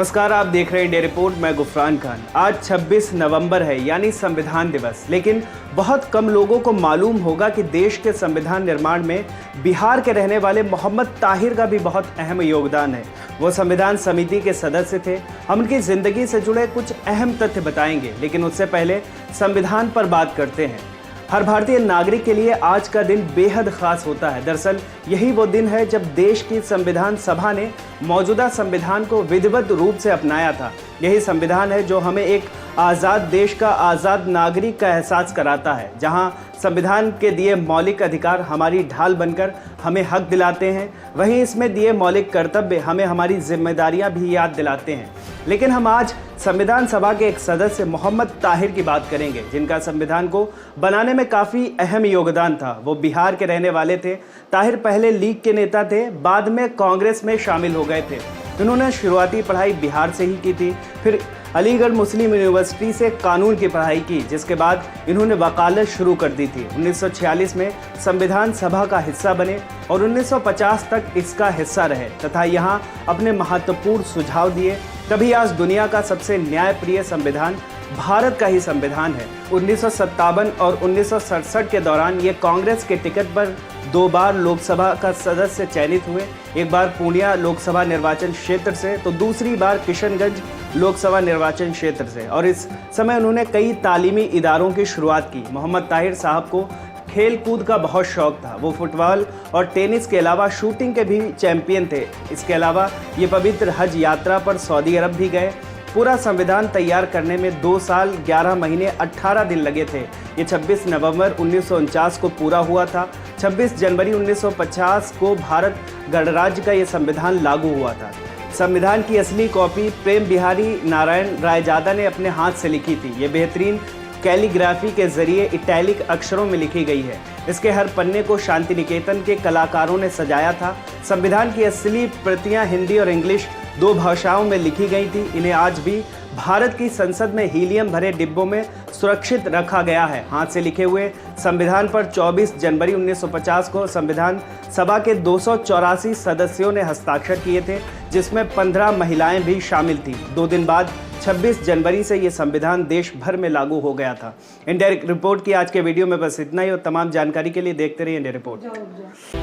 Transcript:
नमस्कार, आप देख रहे हैं इंडिया रिपोर्ट। मैं गुफरान खान। आज 26 नवंबर है, यानी संविधान दिवस। लेकिन बहुत कम लोगों को मालूम होगा कि देश के संविधान निर्माण में बिहार के रहने वाले मोहम्मद ताहिर का भी बहुत अहम योगदान है। वो संविधान समिति के सदस्य थे। हम उनकी जिंदगी से जुड़े कुछ अहम तथ्य बताएंगे, लेकिन उससे पहले संविधान पर बात करते हैं। हर भारतीय नागरिक के लिए आज का दिन बेहद खास होता है। दरअसल यही वो दिन है जब देश की संविधान सभा ने मौजूदा संविधान को विधिवत रूप से अपनाया था। यही संविधान है जो हमें एक आज़ाद देश का आज़ाद नागरिक का एहसास कराता है, जहां संविधान के दिए मौलिक अधिकार हमारी ढाल बनकर हमें हक दिलाते हैं, वहीं इसमें दिए मौलिक कर्तव्य हमें हमारी जिम्मेदारियां भी याद दिलाते हैं। लेकिन हम आज संविधान सभा के एक सदस्य मोहम्मद ताहिर की बात करेंगे, जिनका संविधान को बनाने में काफ़ी अहम योगदान था। वो बिहार के रहने वाले थे। ताहिर पहले लीग के नेता थे, बाद में कांग्रेस में शामिल हो गए थे। उन्होंने शुरुआती पढ़ाई बिहार से ही की थी, फिर अलीगढ़ मुस्लिम यूनिवर्सिटी से कानून की पढ़ाई की, जिसके बाद इन्होंने वकालत शुरू कर दी थी। 1946 में संविधान सभा का हिस्सा बने और 1950 तक इसका हिस्सा रहे तथा यहाँ अपने महत्वपूर्ण सुझाव दिए। तभी आज दुनिया का सबसे न्यायप्रिय संविधान भारत का ही संविधान है। 1957 और 1967 के दौरान ये कांग्रेस के टिकट पर 2 बार लोकसभा का सदस्य चयनित हुए। एक बार पूर्णिया लोकसभा निर्वाचन क्षेत्र से, तो दूसरी बार किशनगंज लोकसभा निर्वाचन क्षेत्र से। और इस समय उन्होंने कई तालीमी इदारों की शुरुआत की। मोहम्मद ताहिर साहब को खेल कूद का बहुत शौक था। वो फुटबॉल और टेनिस के अलावा शूटिंग के भी चैंपियन थे। इसके अलावा ये पवित्र हज यात्रा पर सऊदी अरब भी गए। पूरा संविधान तैयार करने में 2 साल 11 महीने 18 दिन लगे थे। ये 26 नवंबर 1949 को पूरा हुआ था। 26 जनवरी 1950 को भारत गणराज्य का ये संविधान लागू हुआ था। संविधान की असली कॉपी प्रेम बिहारी नारायण रायजादा ने अपने हाथ से लिखी थी। ये बेहतरीन कैलीग्राफी के जरिए इटैलिक अक्षरों में लिखी गई है। इसके हर पन्ने को शांति निकेतन के कलाकारों ने सजाया था। संविधान की असली प्रतियां हिंदी और इंग्लिश 2 भाषाओं में लिखी गई थी। इन्हें आज भी भारत की संसद में हीलियम भरे डिब्बों में सुरक्षित रखा गया है। हाथ से लिखे हुए संविधान पर 24 जनवरी 1950 को संविधान सभा के 284 सदस्यों ने हस्ताक्षर किए थे, जिसमें 15 महिलाएं भी शामिल थीं। 2 दिन बाद 26 जनवरी से ये संविधान देश भर में लागू हो गया था। इंडिया रिपोर्ट की आज के वीडियो में बस इतना ही, और तमाम जानकारी के लिए देखते रहिए इंडिया रिपोर्ट।